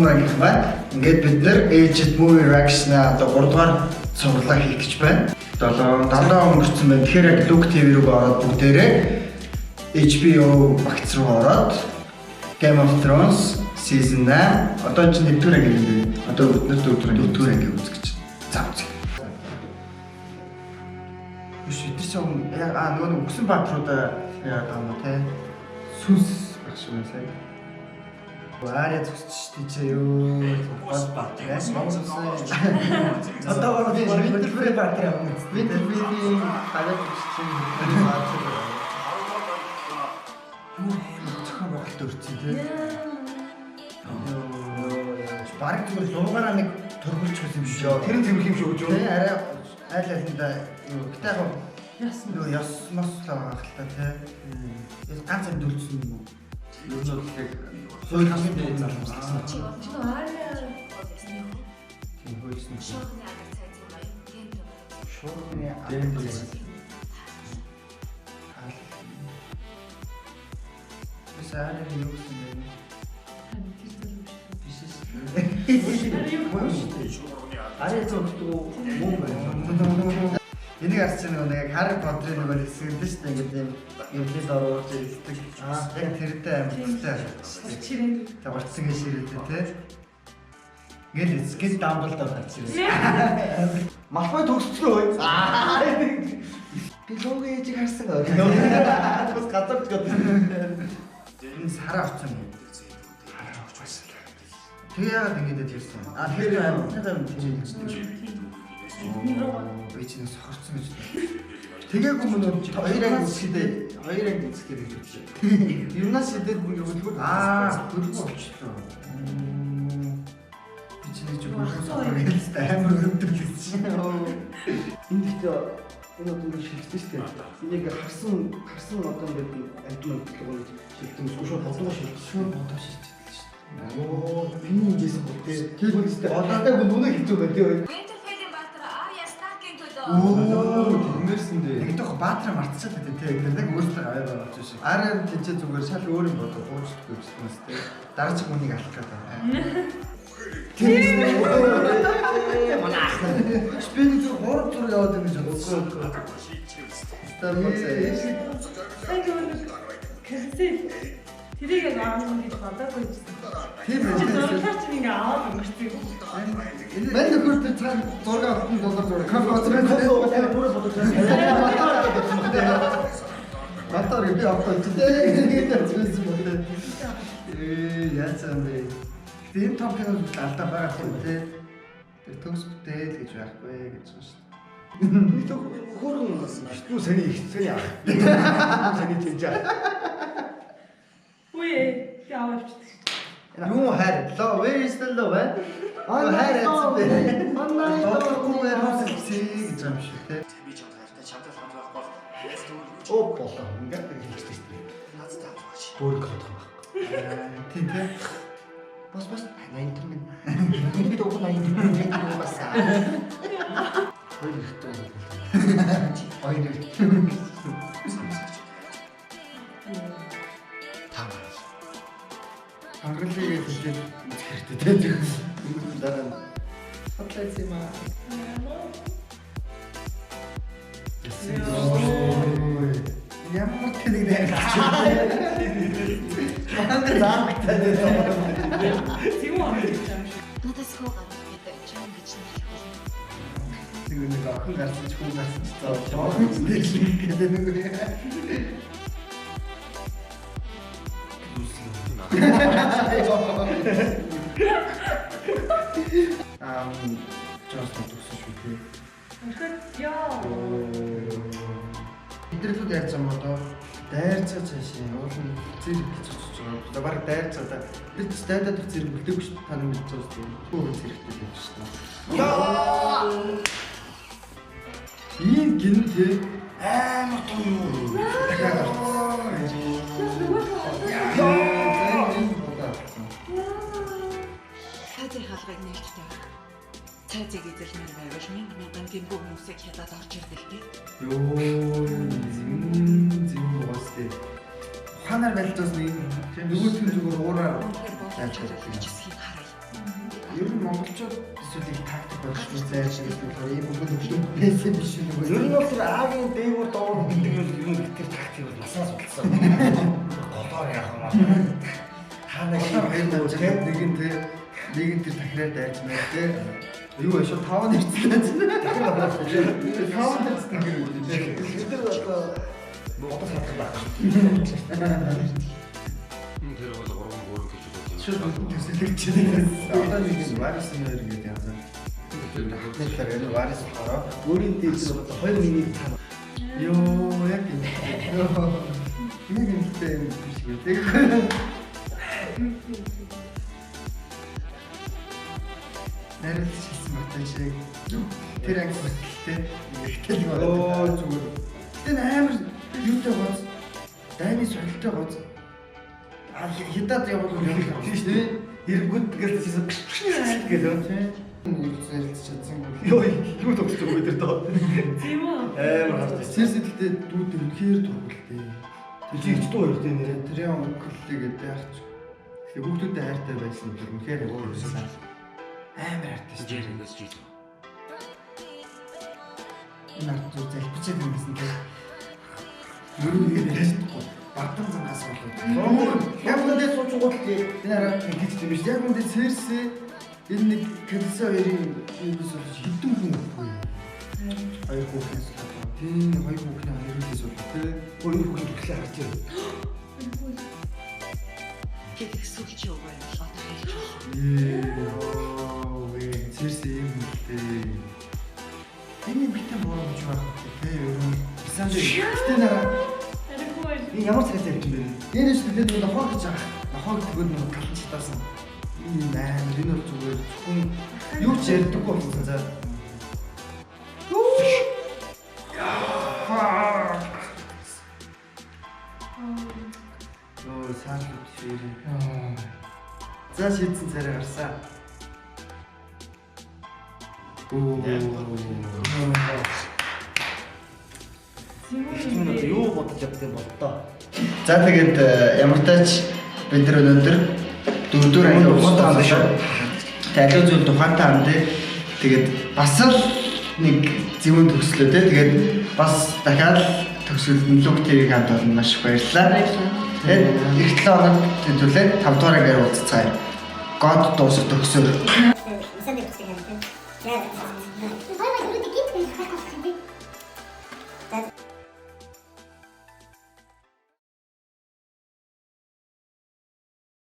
анги байна. Ингээд бид нэр Aged Movie Reaction-а одоо 3 дугаар цуглаа хийх гэж байна. 7 өнгөрсөн байна. Тэгэхээр яг Look TV рүү ороод бүгдээрээ HBO Max руу ороод Game of Thrones Season 8 одоо чинь нэгдүгээр анги юм бэ? Одоо бид нэр дөрөвдүгээр анги үзэх гэж. За үзье. Бид ч нөгөө өгсөн баатруудаа яагаад байгаа юм те? Сүнс багш юм сая. Варя зүсчтэй чи юу? Бас баатар. Одоо Winterfell баатар юм. Winterfell хагаад зүсчин баатар. Юу зөвхөн Монголд өрцөн те. Бараг зүгээр 6-аар нэг төрүүлж байсан юм шүү. Тэр нь тэмэх юм шүү гэж үү? Тэ арай аль-алинда юу гэтээ яг яс маслаа хахалта те. Ганц юм дөрөлдсөн юм уу? Юу ч яг сууй хасны дээр залгуулсан. Чи арай тийм хөөсөн. Шоуны агент. Саарай юу гэсэн бэ? Арай зөвхөн муу байна. Энийг харсан нэг Harry Potter-ын нэг хэсэг л шүү дээ. Ингээд юм хэлээд оруулж ирдэг. Яг тэрдээ амьдтай. Тэг уртсан гэж ширээдээ те. Ингээд скил Dumbledore гарч ирсэн. Малфой төгсцгөө. Би лого ээжийг харсан аа. Бас гадарч гэдэг. Энэ сараа авсан юм. Тэгээ яагаад ингэж ирсэн? Тэгэхээр амьтад тийм би чинь сохорцсон гэж. Тэгээгүй мөн хоёр анги үзэхэд гэж үзсэн. Юунаас шидэд бүр хөлбөр хөлбөр болчихлоо. Би чинь ч өөрөө амар өндөрлөсөн. Энд ихтэй энэ одоо шилжсэн шүү дээ. Энийг харсан одоо ингээд амтны төлөвөнд шилжсэн шууд бодгоо шилжсэн. Оо, миний жисэн бүгдээ тиймээсээ одоодаг нүнэ хэцүү байна тий. Winterfell-ийн баатар Arya Stark-ийн төлөө. Оо, тиймэрсэн дээ. Тэгдэг баатар мартчихлаа тий. Тэр нэг өөртөө аваа байгаа ч шиг. Arya тийч зүгээр шал өөр юм бодох уучдаггүй юмс тий. Дараа чи хүнийг алах гэдэг. Тийм. Манайх. Спин зүг 3 зур яваад байгаа гэж бодсон. Тэрийг аавна гэж бодоогүй юм. Тийм ээ. Зургаач нэг аваад өнгөрчих. Мэн нөхөр тэр цаг зураг авсан доллар кафе бүр бодож байна. Батар би авах гэсэн байна. Яасан бэ? Тийм том кино алдаа байгаа юм тий. Тэр төгс бүтээл гэж байхгүй гэж байна шүү дээ. Би тог хөргөн болсон. Юу сани аа. Сани тийж. Үе, яавч. Юу хайрлаа? Where is the love? Хайрлаа. Онлайн доохгүй яасан гэж юм шиг тий. Би ч хайртай чамтай хамт байхгүй. Оо болоо. Ингээд хэлчихсэн шүү дээ. Надтай хамт байж. Бүр гэх юм. Тийм тий. Бас 80 төгрөг. Би дөө 80 төгрөг бас. Хоёр ихтэй. Хоёр ихтэй. Англиэс хэлээд хэрэгтэй тийм. Дараа хотлайц юм аа. Ямар тэнэг дээр. Манд заахтай дээ. Тийм үү гэж байна. Надаас хоо гарах гэдэг чам гэж нэрлэх болно. Тэгээ нэг охин гарсан ч хүн гарсан ч зоо жоохон дэрлэг гэдэг нэг үү. Just төгсөж үү. Яа. Идэрлүүд ярьж байгаа одоо дайрцаа цаашаа уулын зэрэг гэж бодож байгаа. Одоо баг дайрцаа да. Би ч дайдаад зэрэг үлдээгүй шүү дээ. Та нар мэдж байгаа шүү дээ. Өөр зэрэгтэй юм шүү дээ. Яа! Ийм гин тэ амар том юу. Хазай хаалгыг нээлттэй байх. Цайзыг эзэлмээр байвал мянган гинбүү хүмүүсийг хятад орж ирдэг тий. Йоо, зин уустэй. Ухаанаар байлдаас нэг нөгөөдгөө зүгээр уураар Яаж чадах юм чи харъя. Ер нь монголчууд эсвэл их тактик болж зайлшгүй болохоор ийм бүгд байсан биш үү? Ер нь бол тэр Агийн дээгүүр доогуур гэдэг нь ер нь тэр тактик бол насаас болсон. Голоор яах юм аа. Хаана Хоёр давжгаад нэгэн тэр тахираа дайж байна те. Юу ашиг 5 нэрцэн. тэр бодож байна. 5 нэрцэн гэх юм. Тэр одоо Монгол хатдаг байх. Тэр бол 3 4 гэж бодсон. Шууд төсөлөгч чинь. Одоо нэг юм варис нэр гэдэг янз. Тэгэхээр энэ варис болохоор Өөрийн дээр одоо 2 миний тань. ёо яг юм. Нэг юмтай юм шиг байдаг. Нарийн хэлсэн батан шиг тэр анги хөтөлтэй ихтэй нэг болоод зүгээр. Тэр амар юутай гоц. Дайны солилтой гоц. Хятад яваад юм тийм шүү дээ. Хэрэггүйд тэгэл тийсэн гэлөө тийм. Үзэлж чадсан. Юу тогтсон бэ тэр доо. Тийм үү? Амар харж. Сэрсэдэгтэй дүүд үнэхээр тургалтай. Жигч дуу хоёр дээ нэрээ. Тэр юм өнгөлтэйгээд яах ч. Тэгээ хүүхдүүдэд хайртай байсан юм үнэхээр өөрөөсөө амар хайртай шүү. Жиргээс жил. Энэ ард зүг залбичээд юмсэн тийм. Юу нэг яахгүй. Бартан зангаас болоо. Яг үндэ суучгууд л Энэ араа ингэж юм биш. Яг үндэ сэрсээ энэ нэг кэлсэ хоёрын юус болж хитэн хүн байхгүй. Хоёр хүүхнээс болоо. Тийм хоёр хүүхний хоёрын болоо тийм. өөр хүн төрлөө харж байна. Гэдэг сүлж юу байв одоо хэлж байна. Ёо, сэрсээ юм үлдээ. Энэ битэн бороо гэж байна. Тэгээ ер нь санд ихтэй нараа. Энэ ямар царайтай юм бэ? Энэ ч тэгээд нэг хоо гэж байгаа. Хоо гэдэг нь галан читаасан. Энэ амар энэ бол зүгээр зөвхөн юу ч ярьдаггүй болсон за. Ёо, саалууд ширээ. За шийдсэн царай гарсан. Энэ одоо юу бодож явдаг юм бол доо. За тэгээд ямар тач бид нар өнөөдөр дөрөвдөр анги ухаантай хандсан шүү. Тэгээд аливаа зүйл ухаантай хандъя. Тэгээд бас л нэг зөвөн төгслөө те. Тэгээд бас дахиад төгсөлд нь луг ТV-г хамт олно маш их баярлалаа. Тэгээд эх 7 хоног тэмдэглээд 5 дугаар ангаар уулзцаая. God дуусах төгсөөр. Сайн дээр үсгэн юм тийм. Яа. Бай бай юу гэдэг юм бэ?